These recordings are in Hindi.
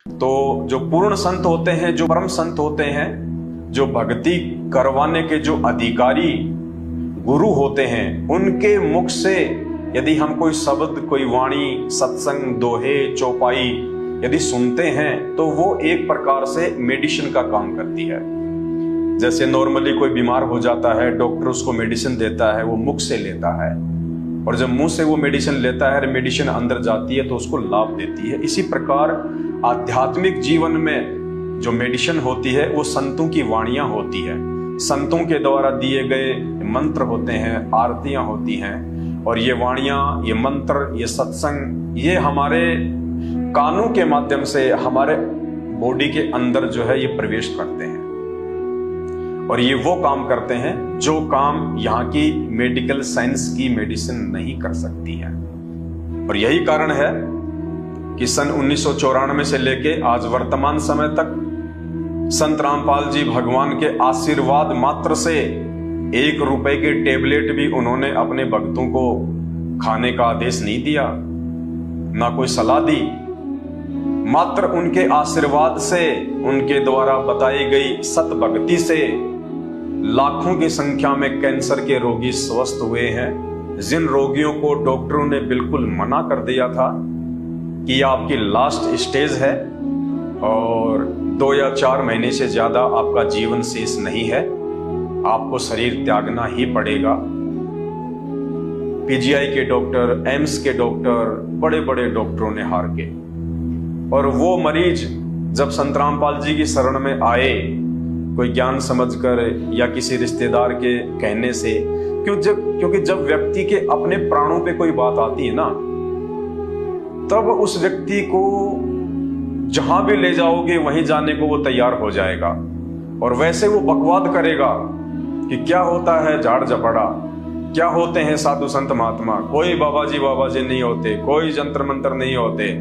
तो जो पूर्ण संत होते हैं, जो परम संत होते हैं, जो भक्ति करवाने के जो अधिकारी गुरु होते हैं, उनके मुख से यदि हम कोई शब्द, कोई वाणी, सत्संग, दोहे, चौपाई यदि सुनते हैं तो वो एक प्रकार से मेडिसिन का काम करती है। जैसे नॉर्मली कोई बीमार हो जाता है, डॉक्टर उसको मेडिसिन देता है, वो मुख से लेता है, और जब मुंह से वो मेडिसिन लेता है, मेडिसिन अंदर जाती है तो उसको लाभ देती है। इसी प्रकार आध्यात्मिक जीवन में जो मेडिसिन होती है वो संतों की वाणियां होती है, संतों के द्वारा दिए गए मंत्र होते हैं, आरतियां होती हैं, और ये वाणियां, ये मंत्र, ये सत्संग, ये हमारे कानों के माध्यम से हमारे बॉडी के अंदर जो है ये प्रवेश करते हैं, और ये वो काम करते हैं जो काम यहाँ की मेडिकल साइंस की मेडिसिन नहीं कर सकती है। और यही कारण है कि सन 1994 से लेके आज वर्तमान समय तक संत रामपाल जी भगवान के आशीर्वाद मात्र से 1 रुपए के टेबलेट भी उन्होंने अपने भक्तों को खाने का आदेश नहीं दिया, ना कोई सलाह दी। मात्र उनके आशीर्वाद से, उनके द्वारा बताई गई सत भक्ति से लाखों की संख्या में कैंसर के रोगी स्वस्थ हुए हैं। जिन रोगियों को डॉक्टरों ने बिल्कुल मना कर दिया था कि यह आपकी लास्ट स्टेज है और 2 या 4 महीने से ज्यादा आपका जीवन शेष नहीं है, आपको शरीर त्यागना ही पड़ेगा। पीजीआई के डॉक्टर, एम्स के डॉक्टर, बड़े बड़े डॉक्टरों ने हार के, और वो मरीज जब संत रामपाल जी की शरण में आए, कोई ज्ञान समझकर या किसी रिश्तेदार के कहने से, क्योंकि जब व्यक्ति के अपने प्राणों पे कोई बात आती है ना, तब उस व्यक्ति को जहां भी ले जाओगे वहीं जाने को वो तैयार हो जाएगा, और वैसे वो बकवाद करेगा कि क्या होता है झाड़ झपड़ा, क्या होते हैं साधु संत महात्मा, कोई बाबा जी नहीं होते, कोई जंतर मंत्र नहीं होते,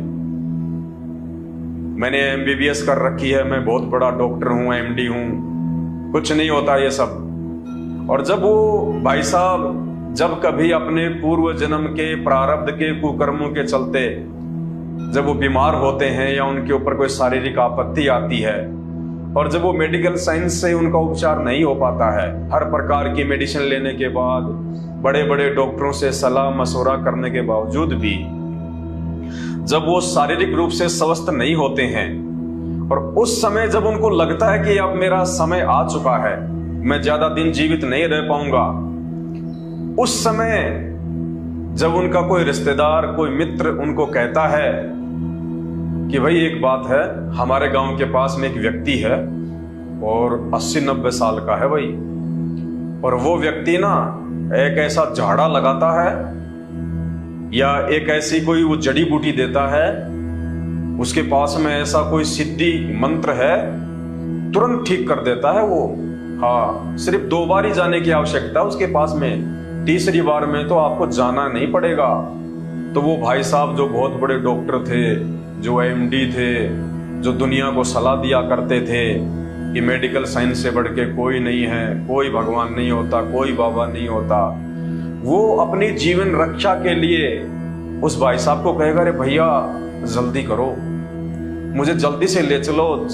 मैंने एमबीबीएस कर रखी है, मैं बहुत बड़ा डॉक्टर हूं, एमडी हूं, कुछ नहीं होता ये सब। और जब वो भाई साहब जब कभी अपने पूर्व जन्म के प्रारब्ध के कुकर्मों के चलते जब वो बीमार होते हैं या उनके ऊपर कोई शारीरिक आपत्ति आती है, और जब वो मेडिकल साइंस से उनका उपचार नहीं हो पाता है, हर प्रकार की मेडिसिन लेने के बाद, बड़े बड़े डॉक्टरों से सलाह मशवरा करने के बावजूद भी जब वो शारीरिक रूप से स्वस्थ नहीं होते हैं, और उस समय जब उनको लगता है कि अब मेरा समय आ चुका है, मैं ज्यादा दिन जीवित नहीं रह पाऊंगा, उस समय जब उनका कोई रिश्तेदार, कोई मित्र उनको कहता है कि भाई एक बात है, हमारे गांव के पास में एक व्यक्ति है और 80-90 साल का है भाई, और वो व्यक्ति ना एक ऐसा झाड़ा लगाता है या एक ऐसी कोई वो जड़ी बूटी देता है, उसके पास में ऐसा कोई सिद्धि मंत्र है, तुरंत ठीक कर देता है वो। हाँ, सिर्फ 2 बार ही जाने की आवश्यकता उसके पास में, तीसरी बार में तो आपको जाना नहीं पड़ेगा। तो वो भाई साहब जो बहुत बड़े डॉक्टर थे, जो एमडी थे, जो दुनिया को सलाह दिया करते थे कि मेडिकल साइंस से बढ़ के कोई नहीं है, कोई भगवान नहीं होता, कोई बाबा नहीं होता, वो अपनी जीवन रक्षा के लिए उस भाई साहब को कहेगा, अरे भैया जल्दी करो, मुझे जल्दी से ले चलो,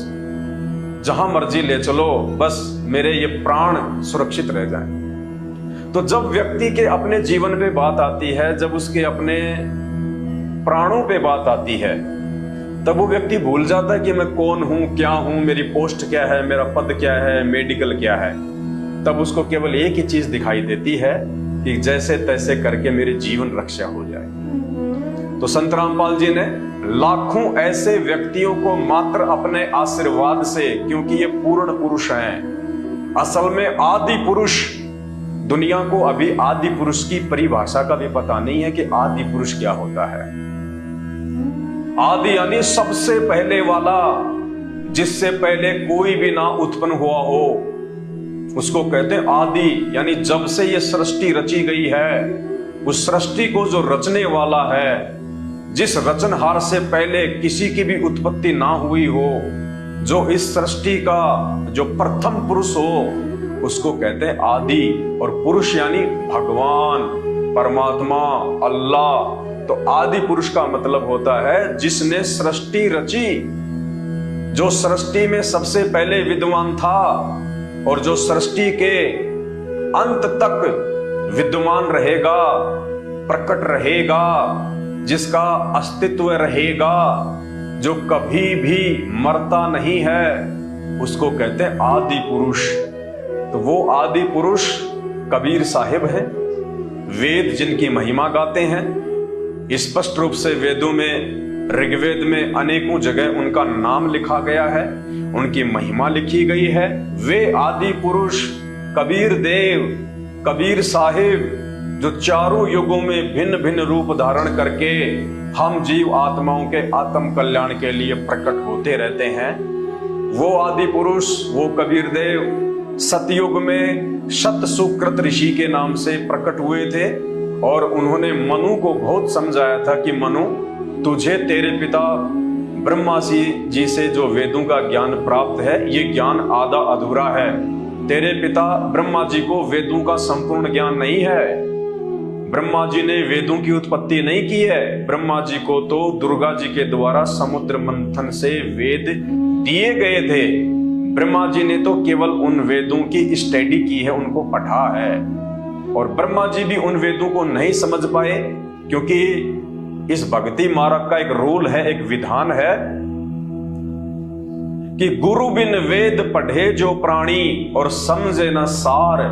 जहां मर्जी ले चलो, बस मेरे ये प्राण सुरक्षित रह जाएं। तो जब व्यक्ति के अपने जीवन पे बात आती है, जब उसके अपने प्राणों पे बात आती है, तब वो व्यक्ति भूल जाता है कि मैं कौन हूं, क्या हूं, मेरी पोस्ट क्या है, मेरा पद क्या है, मेडिकल क्या है। तब उसको केवल एक ही चीज दिखाई देती है कि जैसे तैसे करके मेरे जीवन रक्षा हो जाए। तो संत रामपाल जी ने लाखों ऐसे व्यक्तियों को मात्र अपने आशीर्वाद से, क्योंकि ये पूर्ण पुरुष हैं, असल में आदि पुरुष, दुनिया को अभी आदि पुरुष की परिभाषा का भी पता नहीं है कि आदि पुरुष क्या होता है। आदि यानी सबसे पहले वाला, जिससे पहले कोई भी ना उत्पन्न हुआ हो, उसको कहते हैं आदि। यानी जब से ये सृष्टि रची गई है, उस सृष्टि को जो रचने वाला है, जिस रचनहार से पहले किसी की भी उत्पत्ति ना हुई हो, जो इस सृष्टि का जो प्रथम पुरुष हो, उसको कहते हैं आदि। और पुरुष यानी भगवान, परमात्मा, अल्लाह। तो आदि पुरुष का मतलब होता है जिसने सृष्टि रची, जो सृष्टि में सबसे पहले विद्वान था और जो सृष्टि के अंत तक विद्वान रहेगा, प्रकट रहेगा, जिसका अस्तित्व रहेगा, जो कभी भी मरता नहीं है, उसको कहते हैं आदि पुरुष। तो वो आदि पुरुष कबीर साहिब हैं। वेद जिनकी महिमा गाते हैं, स्पष्ट रूप से वेदों में, ऋग्वेद में अनेकों जगह उनका नाम लिखा गया है, उनकी महिमा लिखी गई है। वे आदि पुरुष कबीर देव, कबीर साहिब, जो चारों युगों में भिन्न भिन्न रूप धारण करके हम जीव आत्माओं के आत्म कल्याण के लिए प्रकट होते रहते हैं, वो आदि पुरुष, वो कबीर देव सतयुग में शत सुकृत ऋषि के नाम से प्रकट हुए थे और उन्होंने मनु को बहुत समझाया था कि मनु, तुझे तेरे पिता ब्रह्मा जी से जो वेदों का ज्ञान प्राप्त है, ये ज्ञान आधा अधूरा है। तेरे पिता ब्रह्मा जी को वेदों का संपूर्ण ज्ञान नहीं है। ब्रह्मा जी ने वेदों की उत्पत्ति नहीं की है। ब्रह्मा जी को तो दुर्गा जी के द्वारा समुद्र मंथन से वेद दिए गए थे। ब्रह्मा जी ने तो केवल उन वेदों की स्टडी की है, उनको पढ़ा है। और ब्रह्मा जी भी उन वेदों को नहीं समझ पाए, क्योंकि इस भक्ति मार्ग का एक रूल है, एक विधान है कि गुरु बिन वेद पढ़े जो प्राणी और समझे न सार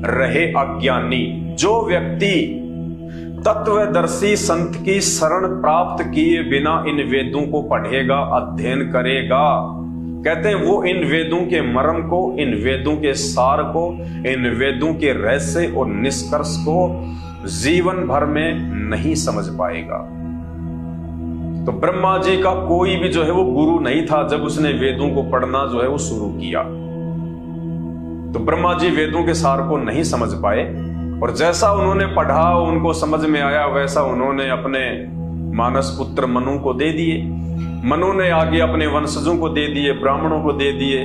रहे अज्ञानी। जो व्यक्ति तत्वदर्शी संत की शरण प्राप्त किए बिना इन वेदों को पढ़ेगा, अध्ययन करेगा, कहते हैं वो इन वेदों के मर्म को, इन वेदों के सार को, इन वेदों के रहस्य और निष्कर्ष को जीवन भर में नहीं समझ पाएगा। तो ब्रह्मा जी का कोई भी जो है वो गुरु नहीं था जब उसने वेदों को पढ़ना जो है वो शुरू किया। तो ब्रह्मा जी वेदों के सार को नहीं समझ पाए और जैसा उन्होंने पढ़ा, उनको समझ में आया, वैसा उन्होंने अपने मानस पुत्र मनु को दे दिए। मनु ने आगे अपने वंशजों को दे दिए, ब्राह्मणों को दे दिए।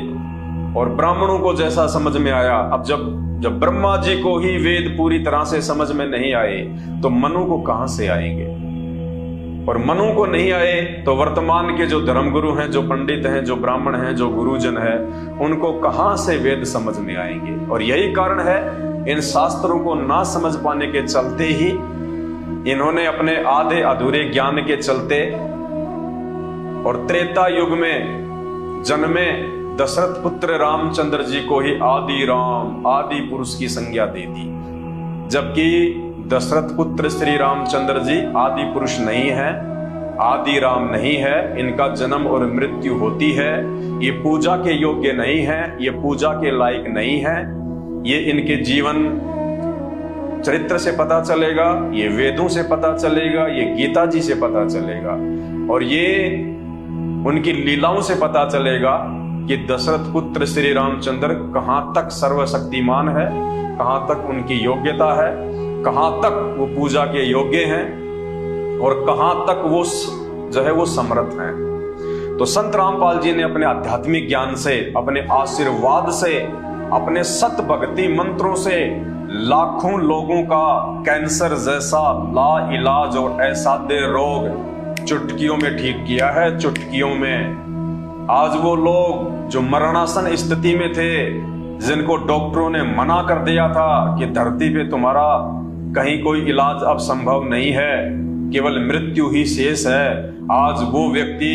और ब्राह्मणों को जैसा समझ में आया, अब जब ब्रह्मा जी को ही वेद पूरी तरह से समझ में नहीं आए तो मनु को कहां से आएंगे? और मनु को नहीं आए तो वर्तमान के जो धर्मगुरु हैं, जो पंडित हैं, जो ब्राह्मण हैं, जो गुरुजन है, उनको कहां से वेद समझ में आएंगे? और यही कारण है, इन शास्त्रों को ना समझ पाने के चलते ही इन्होंने अपने आधे अधूरे ज्ञान के चलते और त्रेता युग में जन्मे दशरथ पुत्र रामचंद्र जी को ही आदि राम, आदि पुरुष की संज्ञा दे दी, जबकि दशरथ पुत्र श्री रामचंद्र जी आदि पुरुष नहीं है, आदि राम नहीं है। इनका जन्म और मृत्यु होती है। ये पूजा के योग्य नहीं है, ये पूजा के लायक नहीं है। ये इनके जीवन चरित्र से पता चलेगा, ये वेदों से पता चलेगा, ये गीता जी से पता चलेगा और ये उनकी लीलाओं से पता चलेगा कि दशरथ पुत्र श्री रामचंद्र कहां तक सर्वशक्तिमान है, कहां तक उनकी योग्यता है, कहां तक वो पूजा के योग्य हैं और कहां तक वो जो है वो समर्थ हैं। तो संत रामपाल जी ने अपने आध्यात्मिक ज्ञान से, अपने आशीर्वाद से, अपने सत भक्ति मंत्रों से लाखों लोगों का कैंसर जैसा ला इलाज और असाध्य रोग चुटकियों में ठीक किया है। चुटकियों में आज वो लोग जो मरणासन स्थिति में थे, जिनको डॉक्टरों ने मना कर दिया था कि धरती पे तुम्हारा कहीं कोई इलाज अब संभव नहीं है, केवल मृत्यु ही शेष है, आज वो व्यक्ति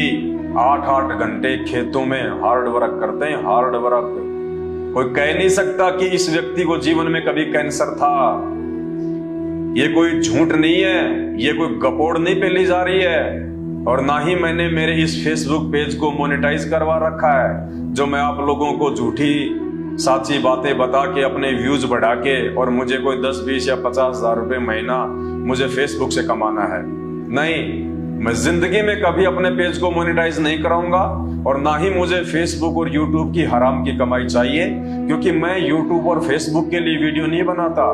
8-8 घंटे खेतों में हार्ड वर्क करते हैं। हार्ड वर्क, कोई कह नहीं सकता कि इस व्यक्ति को जीवन में कभी कैंसर था। ये कोई झूठ नहीं है, ये कोई गपोड़ नहीं फैली जा रही है और ना ही मैंने मेरे इस फेसबुक पेज को मोनेटाइज करवा रखा है, जो मैं आप लोगों को झूठी साची बातें बता के अपने व्यूज बढ़ा के और मुझे कोई 10, 20 या 50 हजार रुपए महीना मुझे फेसबुक से कमाना है। नहीं, मैं जिंदगी में कभी अपने पेज को मोनेटाइज नहीं कराऊंगा और ना ही मुझे फेसबुक और यूट्यूब की हराम की कमाई चाहिए, क्योंकि मैं यूट्यूब और फेसबुक के लिए वीडियो नहीं बनाता।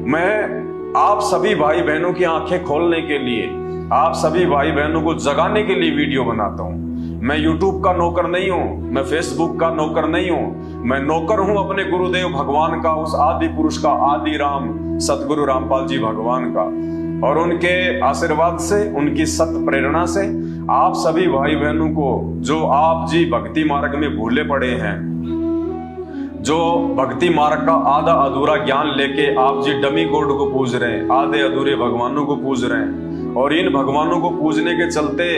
मैं आप सभी भाई बहनों की आंखें खोलने के लिए, आप सभी भाई बहनों को जगाने के लिए वीडियो बनाता हूं। मैं यूट्यूब का नौकर नहीं हूं, मैं फेसबुक का नौकर नहीं हूं, मैं नौकर हूं अपने गुरुदेव भगवान का, उस आदि पुरुष का, आदि राम सतगुरु रामपाल जी भगवान का। और उनके आशीर्वाद से, उनकी सत प्रेरणा से आप सभी भाई बहनों को, जो आप जी भक्ति मार्ग में भूले पड़े हैं, जो भक्ति मार्ग का आधा अधूरा ज्ञान लेके आप जी डमी गॉड को पूज रहे हैं, आधे अधूरे भगवानों को पूज रहे हैं, और इन भगवानों को पूजने के चलते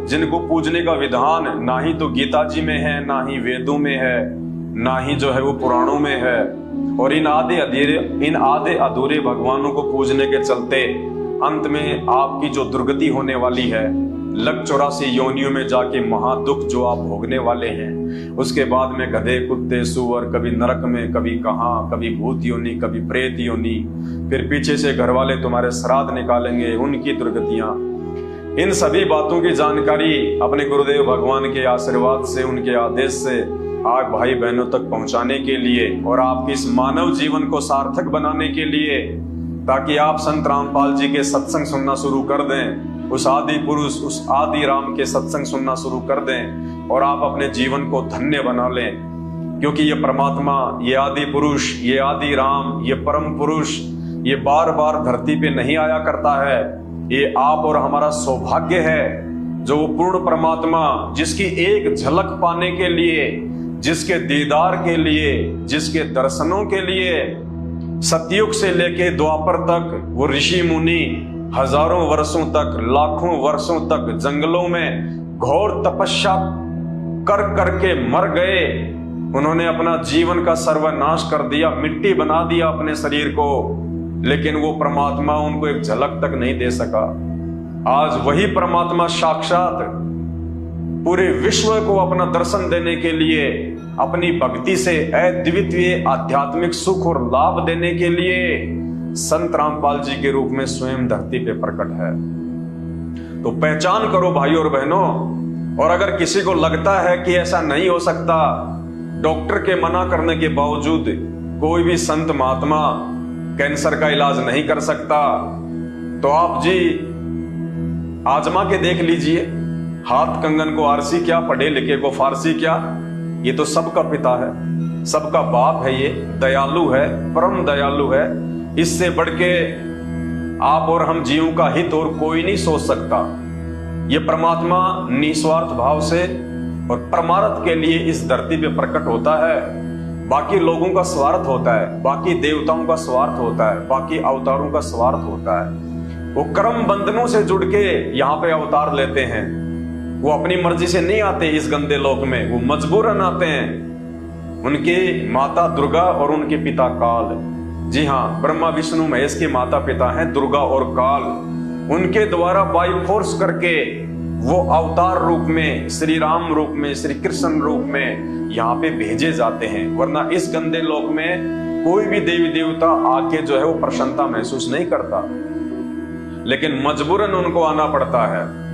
जिनको पूजने का विधान ना ही तो गीता जी में है, ना ही वेदों में है, ना ही जो है वो पुराणों में है, और इन आधे अधूरे भगवानों को पूजने के चलते अंत में आपकी जो दुर्गति होने वाली है, लग 84 योनियों में जाके महादुख जो आप भोगने वाले हैं, उसके बाद में गधे कुत्ते सूअर, कभी नरक में, कभी कहाँ, कभी भूत योनि, कभी प्रेत योनि, फिर पीछे से घर वाले तुम्हारे श्राद्ध निकालेंगे, उनकी दुर्गतियां। इन सभी बातों की जानकारी अपने गुरुदेव भगवान के आशीर्वाद से, उनके आदेश से आप भाई बहनों तक पहुंचाने के लिए और आपके इस मानव जीवन को सार्थक बनाने के लिए, ताकि आप संत रामपाल जी के सत्संग सुनना शुरू कर दें, उस आदि पुरुष, उस आदि राम के सत्संग सुनना शुरू कर दें और आप अपने जीवन को धन्य बना लें। क्योंकि ये परमात्मा, ये आदि पुरुष, ये आदि राम, ये परम पुरुष, ये बार बार धरती पे नहीं आया करता है। ये आप और हमारा सौभाग्य है, जो वो पूर्ण परमात्मा, जिसकी एक झलक पाने के लिए, जिसके दीदार के लिए, जिसके दर्शनों के लिए सतयुग से लेके द्वापर तक वो ऋषि मुनि हजारों वर्षों तक, लाखों वर्षों तक जंगलों में घोर तपस्या कर करके मर गए। उन्होंने अपना जीवन का सर्वनाश कर दिया, मिट्टी बना दिया अपने शरीर को, लेकिन वो परमात्मा उनको एक झलक तक नहीं दे सका। आज वही परमात्मा साक्षात पूरे विश्व को अपना दर्शन देने के लिए, अपनी भक्ति से अद्वितीय आध्यात्मिक सुख और लाभ देने के लिए संत रामपाल जी के रूप में स्वयं धरती पे प्रकट है। तो पहचान करो भाइयों और बहनों। और अगर किसी को लगता है कि ऐसा नहीं हो सकता, डॉक्टर के मना करने के बावजूद कोई भी संत महात्मा कैंसर का इलाज नहीं कर सकता, तो आप जी आजमा के देख लीजिए। हाथ कंगन को आरसी क्या, पढ़े लिखे को फारसी क्या, ये तो सबका पिता है, सबका बाप है, ये दयालु है, परम दयालु है। इससे बढ़ के आप और हम जीवों का हित और कोई नहीं सोच सकता। ये परमात्मा निस्वार्थ भाव से और परमार्थ के लिए इस धरती पे प्रकट होता है। बाकी लोगों का स्वार्थ होता है, बाकी देवताओं का स्वार्थ होता है, बाकी अवतारों का स्वार्थ होता है। वो कर्म बंधनों से जुड़ के यहाँ पे अवतार लेते हैं। वो अपनी मर्जी से नहीं आते इस गंदे लोक में, वो मजबूरन आते हैं। उनकी माता दुर्गा और उनके पिता काल, जी हाँ, ब्रह्मा विष्णु महेश के माता पिता हैं दुर्गा और काल। उनके द्वारा बाई फोर्स करके वो अवतार रूप में, श्री राम रूप में, श्री कृष्ण रूप में यहाँ पे भेजे जाते हैं। वरना इस गंदे लोक में कोई भी देवी देवता आके जो है वो प्रसन्नता महसूस नहीं करता, लेकिन मजबूरन उनको आना पड़ता है।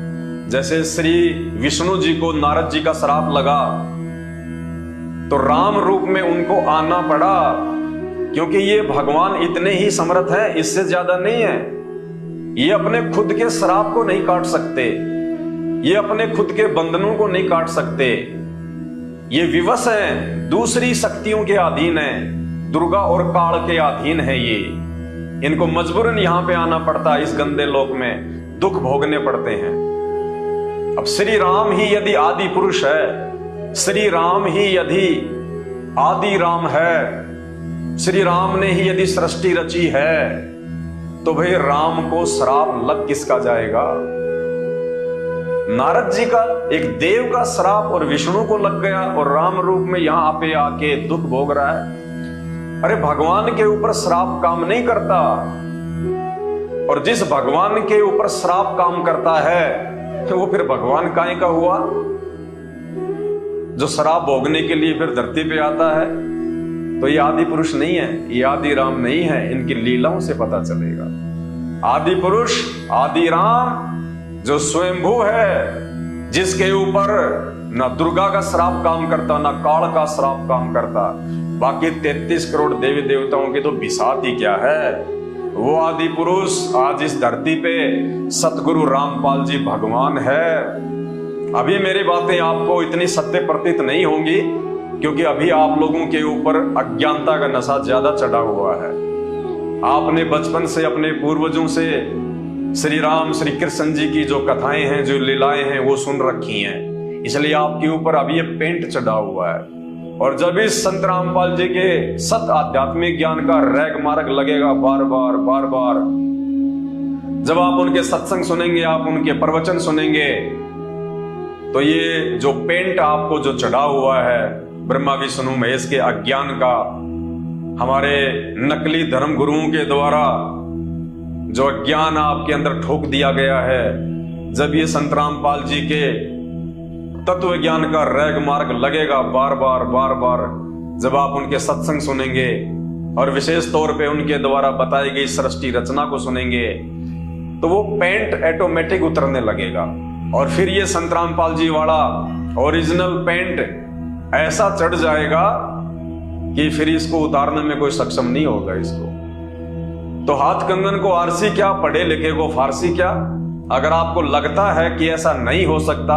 जैसे श्री विष्णु जी को नारद जी का श्राप लगा, तो राम रूप में उनको आना पड़ा, क्योंकि ये भगवान इतने ही समर्थ हैं, इससे ज्यादा नहीं है। ये अपने खुद के श्राप को नहीं काट सकते, ये अपने खुद के बंधनों को नहीं काट सकते। ये विवश हैं, दूसरी शक्तियों के अधीन हैं, दुर्गा और काल के अधीन है। ये इनको मजबूरन यहां पे आना पड़ता है, इस गंदे लोक में दुख भोगने पड़ते हैं। अब श्री राम ही यदि आदि पुरुष है, श्री राम ही यदि आदि राम है, श्री राम ने ही यदि सृष्टि रची है, तो भाई राम को श्राप लग किसका जाएगा? नारद जी का, एक देव का श्राप और विष्णु को लग गया, और राम रूप में यहां पे आके दुख भोग रहा है। अरे भगवान के ऊपर श्राप काम नहीं करता, और जिस भगवान के ऊपर श्राप काम करता है वो फिर भगवान काहे का हुआ? जो श्राप भोगने के लिए फिर धरती पे आता है, तो ये आदि पुरुष नहीं है, ये आदि राम नहीं है। इनकी लीलाओं से पता चलेगा। आदि पुरुष, आदि राम जो स्वयंभू है, जिसके ऊपर ना दुर्गा का श्राप काम करता, ना काल का श्राप काम करता। बाकी 33 करोड़ देवी देवताओं की तो बिसात ही क्या है। वो आदि पुरुष आज इस धरती पे सतगुरु रामपाल जी भगवान है। अभी मेरी बातें आपको इतनी सत्य प्रतीत नहीं होंगी, क्योंकि अभी आप लोगों के ऊपर अज्ञानता का नशा ज्यादा चढ़ा हुआ है। आपने बचपन से अपने पूर्वजों से श्री राम श्री कृष्ण जी की जो कथाएं हैं, जो लीलाएं हैं, वो सुन रखी हैं, इसलिए आपके ऊपर अभी ये पेंट चढ़ा हुआ है। और जब इस संत रामपाल जी के सत आध्यात्मिक ज्ञान का रैग मार्ग लगेगा बार बार बार बार, जब आप उनके सत्संग सुनेंगे, आप उनके प्रवचन सुनेंगे, तो ये जो पेंट आपको जो चढ़ा हुआ है ब्रह्मा विष्णु महेश के अज्ञान का, हमारे नकली धर्म गुरुओं के द्वारा जो अज्ञान आपके अंदर ठोक दिया गया है, जब ये संत रामपाल जी के तत्व ज्ञान का रैग मार्ग लगेगा बार बार बार बार, जब आप उनके सत्संग सुनेंगे और विशेष तौर पे उनके द्वारा बताई गई सृष्टि रचना को सुनेंगे, तो वो पेंट ऑटोमेटिक उतरने लगेगा। और फिर ये संत रामपाल जी वाला ओरिजिनल पेंट ऐसा चढ़ जाएगा कि फिर इसको उतारने में कोई सक्षम नहीं होगा इसको। तो हाथ कंगन को आरसी क्या, पढ़े लिखे को फारसी क्या। अगर आपको लगता है कि ऐसा नहीं हो सकता,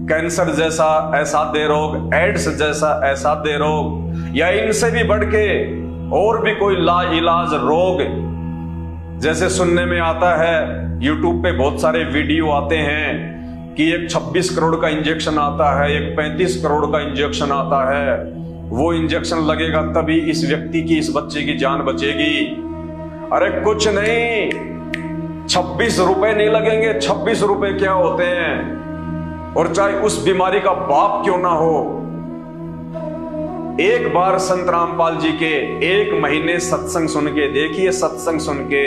कैंसर जैसा असाध्य रोग, एड्स जैसा असाध्य रोग, या इनसे भी बढ़ के और भी कोई लाइलाज रोग, जैसे सुनने में आता है, यूट्यूब पे बहुत सारे वीडियो आते हैं कि एक 26 करोड़ का इंजेक्शन आता है, एक 35 करोड़ का इंजेक्शन आता है, वो इंजेक्शन लगेगा तभी इस व्यक्ति की, इस बच्चे की जान बचेगी। अरे कुछ नहीं, 26 रुपए नहीं लगेंगे। 26 रुपए क्या होते हैं, और चाहे उस बीमारी का बाप क्यों ना हो। एक बार संत रामपाल जी के 1 महीने सत्संग सुन के देखिए, सत्संग सुन के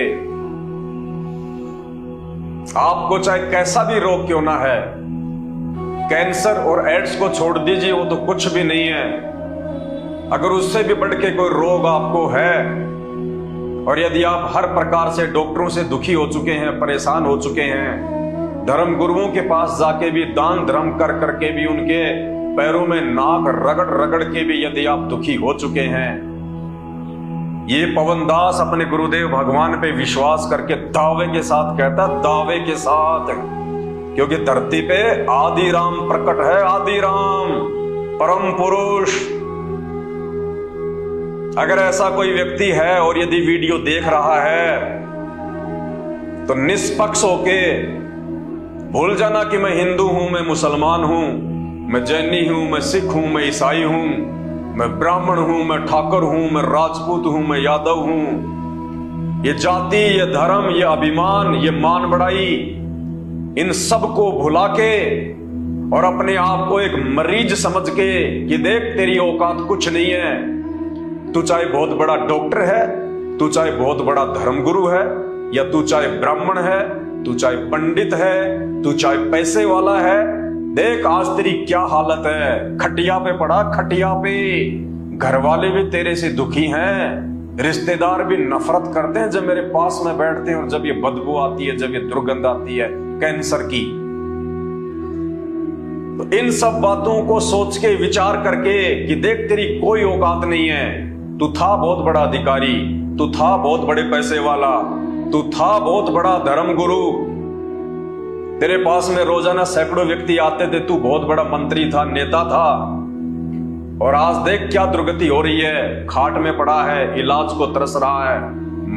आपको चाहे कैसा भी रोग क्यों ना है, कैंसर और एड्स को छोड़ दीजिए, वो तो कुछ भी नहीं है। अगर उससे भी बढ़ के कोई रोग आपको है, और यदि आप हर प्रकार से डॉक्टरों से दुखी हो चुके हैं, परेशान हो चुके हैं, धर्म गुरुओं के पास जाके भी दान धर्म कर करके भी, उनके पैरों में नाक रगड़ रगड़ के भी यदि आप दुखी हो चुके हैं, ये पवनदास अपने गुरुदेव भगवान पे विश्वास करके दावे के साथ कहता, दावे के साथ, क्योंकि धरती पे आदि राम प्रकट है, आदि राम परम पुरुष। अगर ऐसा कोई व्यक्ति है और यदि वीडियो देख रहा है, तो निष्पक्ष होके भूल जाना कि मैं हिंदू हूं, मैं मुसलमान हूं, मैं जैनी हूं, मैं सिख हूं, मैं ईसाई हूं, मैं ब्राह्मण हूं, मैं ठाकुर हूं, मैं राजपूत हूं, मैं यादव हूं। ये जाति, ये धर्म, ये अभिमान, ये मान बढ़ाई, इन सब को भुला के और अपने आप को एक मरीज समझ के कि देख तेरी औकात कुछ नहीं है। तू चाहे बहुत बड़ा डॉक्टर है, तू चाहे बहुत बड़ा धर्मगुरु है, या तू चाहे ब्राह्मण है, तू चाहे पंडित है, तू चाहे पैसे वाला है, देख आज तेरी क्या हालत है। खटिया पे पड़ा, खटिया पे, घर वाले भी तेरे से दुखी हैं, रिश्तेदार भी नफरत करते हैं जब मेरे पास में बैठते हैं, और जब ये बदबू आती है, जब ये दुर्गंध आती है कैंसर की। तो इन सब बातों को सोच के विचार करके कि देख तेरी कोई औकात नहीं है, तू था बहुत बड़ा अधिकारी, तू था बहुत बड़े पैसे वाला, तू था बहुत बड़ा धर्म गुरु, तेरे पास में रोजाना सैकड़ों व्यक्ति आते थे, तू बहुत बड़ा मंत्री था, नेता था, और आज देख क्या दुर्गति हो रही है। खाट में पड़ा है, इलाज को तरस रहा है,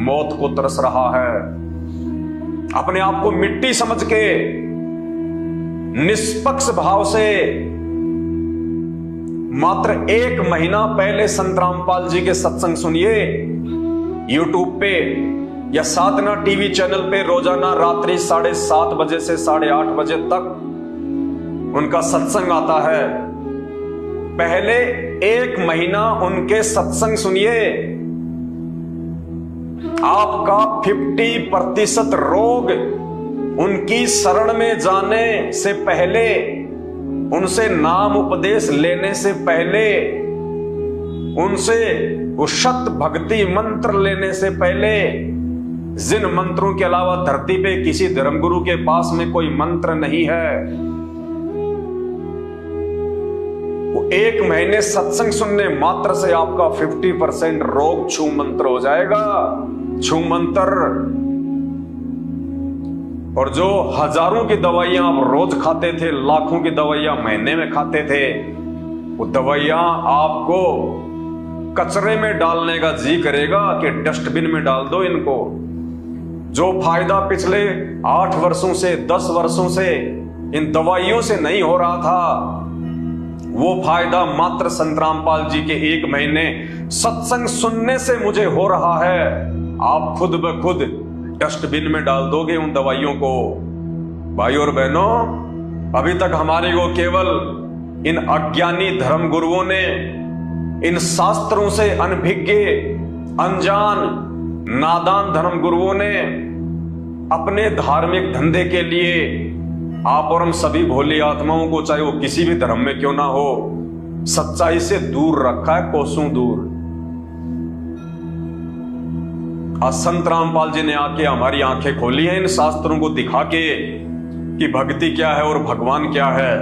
मौत को तरस रहा है। अपने आप को मिट्टी समझ के निष्पक्ष भाव से मात्र 1 महीना पहले संत रामपाल जी के सत्संग सुनिए। यूट्यूब पे या साधना टीवी चैनल पे रोजाना रात्रि 7:30 बजे से 8:30 बजे तक उनका सत्संग आता है। पहले 1 महीना उनके सत्संग सुनिए, आपका 50% रोग उनकी शरण में जाने से पहले, उनसे नाम उपदेश लेने से पहले, उनसे वो शत भक्ति मंत्र लेने से पहले, जिन मंत्रों के अलावा धरती पे किसी धर्मगुरु के पास में कोई मंत्र नहीं है, वो 1 महीने सत्संग सुनने मात्र से आपका 50% रोग छू मंत्र हो जाएगा। छू मंत्र। और जो हजारों की दवाइयां आप रोज खाते थे, लाखों की दवाइयां महीने में खाते थे, वो दवाइयां आपको कचरे में डालने का जी करेगा कि डस्टबिन में डाल दो इनको। जो फायदा पिछले 8 वर्षों से 10 वर्षों से इन दवाइयों से नहीं हो रहा था, वो फायदा मात्र संत रामपाल जी के 1 महीने सत्संग सुनने से मुझे हो रहा है। आप खुद ब खुद डस्टबिन में डाल दोगे उन दवाइयों को। भाई और बहनों, अभी तक हमारे को केवल इन अज्ञानी धर्म गुरुओं ने, इन शास्त्रों से अनभिज्ञ, अनजान, नादान धर्म गुरुओं ने अपने धार्मिक धंधे के लिए आप और हम सभी भोली आत्माओं को, चाहे वो किसी भी धर्म में क्यों ना हो, सच्चाई से दूर रखा है, कोसों दूर। आज संत रामपाल जी ने आके हमारी आंखें खोली हैं इन शास्त्रों को दिखा के कि भक्ति क्या है और भगवान क्या है।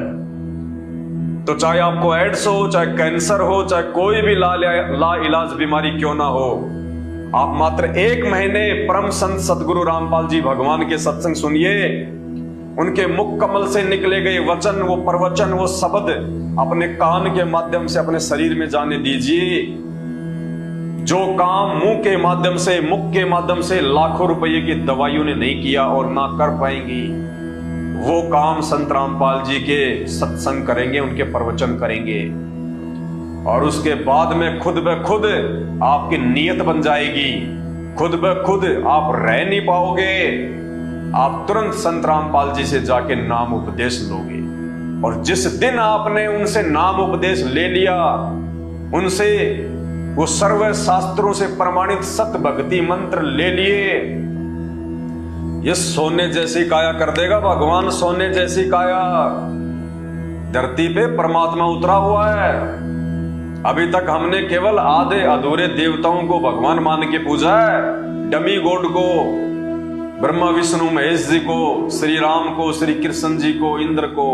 तो चाहे आपको एड्स हो, चाहे कैंसर हो, चाहे कोई भी ला इलाज बीमारी क्यों ना हो, आप मात्र 1 महीने परम संत सदगुरु रामपाल जी भगवान के सत्संग सुनिए। उनके मुख कमल से निकले गए वचन, वो प्रवचन, वो शब्द अपने कान के माध्यम से अपने शरीर में जाने दीजिए। जो काम मुंह के माध्यम से, मुख के माध्यम से लाखों रुपए की दवाइयों ने नहीं किया और ना कर पाएंगी, वो काम संत रामपाल जी के सत्संग करेंगे, उनके प्रवचन करेंगे। और उसके बाद में खुद ब खुद आपकी नीयत बन जाएगी, खुद ब खुद आप रह नहीं पाओगे। आप तुरंत संत रामपाल जी से जाके नाम उपदेश लोगे। और जिस दिन आपने उनसे नाम उपदेश ले लिया, उनसे वो सर्व शास्त्रों से प्रमाणित सत्य भक्ति मंत्र ले लिए, ये सोने जैसी काया कर देगा भगवान। सोने जैसी काया धरती पे परमात्मा उतरा हुआ है। अभी तक हमने केवल आधे अधूरे देवताओं को भगवान मान के पूजा है, डमी गॉड को, ब्रह्मा विष्णु महेश जी को, श्री राम को, श्री कृष्ण जी को, इंद्र को,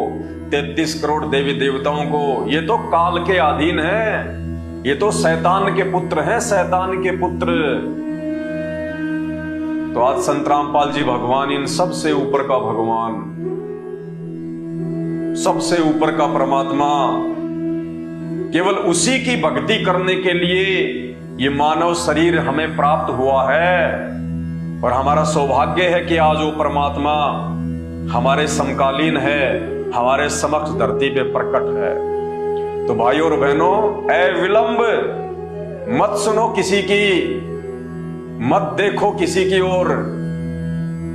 33 करोड़ देवी देवताओं को। ये तो काल के अधीन है, ये तो शैतान के पुत्र हैं, शैतान के पुत्र। तो आज संत रामपाल जी भगवान, इन सबसे ऊपर का भगवान, सबसे ऊपर का परमात्मा, केवल उसी की भक्ति करने के लिए ये मानव शरीर हमें प्राप्त हुआ है। और हमारा सौभाग्य है कि आज वो परमात्मा हमारे समकालीन है, हमारे समक्ष धरती पे प्रकट है। तो भाई और बहनों, विलंब मत सुनो किसी की, मत देखो किसी की ओर।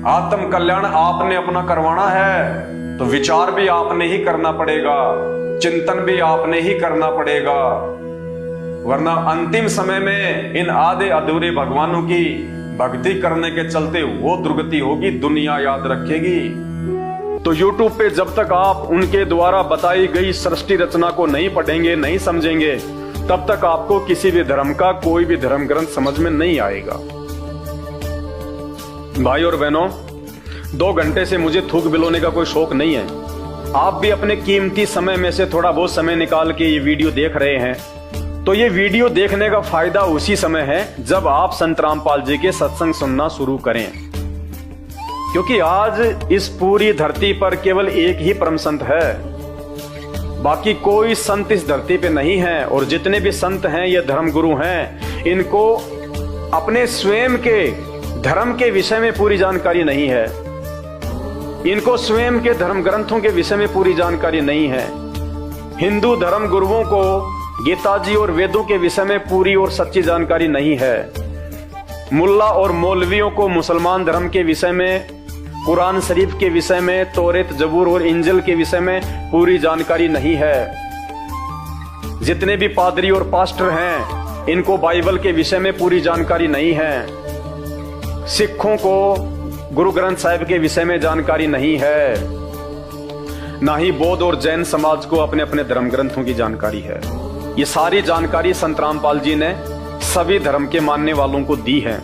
आत्म कल्याण आपने अपना करवाना है तो विचार भी आपने ही करना पड़ेगा, चिंतन भी आपने ही करना पड़ेगा। वरना अंतिम समय में इन आधे अधूरे भगवानों की भक्ति करने के चलते वो दुर्गति होगी, दुनिया याद रखेगी। तो YouTube पे जब तक आप उनके द्वारा बताई गई सृष्टि रचना को नहीं पढ़ेंगे, नहीं समझेंगे, तब तक आपको किसी भी धर्म का कोई भी धर्म ग्रंथ समझ में नहीं आएगा। भाई और बहनों, 2 घंटे से मुझे थूक बिलोने का कोई शौक नहीं है। आप भी अपने कीमती समय में से थोड़ा बहुत समय निकाल के ये वीडियो देख रहे हैं, तो ये वीडियो देखने का फायदा उसी समय है जब आप संत रामपाल जी के सत्संग सुनना शुरू करें। क्योंकि आज इस पूरी धरती पर केवल एक ही परम संत है, बाकी कोई संत इस धरती पे नहीं है। और जितने भी संत हैं, ये धर्म गुरु हैं, इनको अपने स्वयं के धर्म के विषय में पूरी जानकारी नहीं है, इनको स्वयं के धर्म ग्रंथों के विषय में पूरी जानकारी नहीं है। हिंदू धर्म गुरुओं को गीता जी और वेदों के विषय में पूरी और सच्ची जानकारी नहीं है। मुल्ला और मौलवियों को मुसलमान धर्म के विषय में, कुरान शरीफ के विषय में, तौरेत, जबूर और इंजिल के विषय में पूरी जानकारी नहीं है। जितने भी पादरी और पास्टर हैं, इनको बाइबल के विषय में पूरी जानकारी नहीं है। सिखों को गुरु ग्रंथ साहिब के विषय में जानकारी नहीं है, ना ही बौद्ध और जैन समाज को अपने अपने धर्म ग्रंथों की जानकारी है। ये सारी जानकारी संत रामपाल जी ने सभी धर्म के मानने वालों को दी है।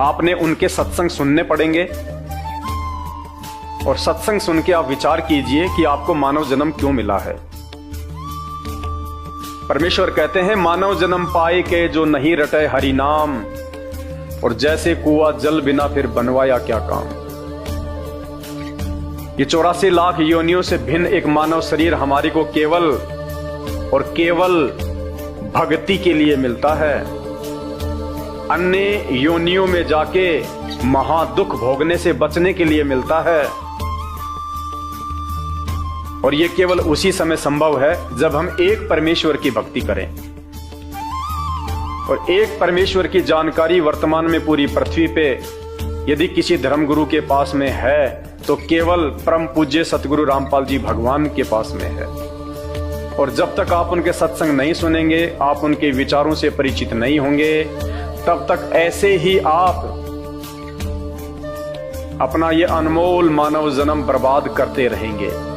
आपने उनके सत्संग सुनने पड़ेंगे और सत्संग सुन के आप विचार कीजिए कि आपको मानव जन्म क्यों मिला है। परमेश्वर कहते हैं, मानव जन्म पाए के जो नहीं रटे हरि नाम, और जैसे कुआं जल बिना फिर बनवाया क्या काम। ये 84 लाख योनियों से भिन्न एक मानव शरीर हमारी को केवल और केवल भक्ति के लिए मिलता है। अन्य योनियों में जाके महादुख भोगने से बचने के लिए मिलता है। और यह केवल उसी समय संभव है जब हम एक परमेश्वर की भक्ति करें। और एक परमेश्वर की जानकारी वर्तमान में पूरी पृथ्वी पे यदि किसी धर्मगुरु के पास में है तो केवल परम पूज्य सतगुरु रामपाल जी भगवान के पास में है। और जब तक आप उनके सत्संग नहीं सुनेंगे, आप उनके विचारों से परिचित नहीं होंगे, तब तक ऐसे ही आप अपना ये अनमोल मानव जन्म बर्बाद करते रहेंगे।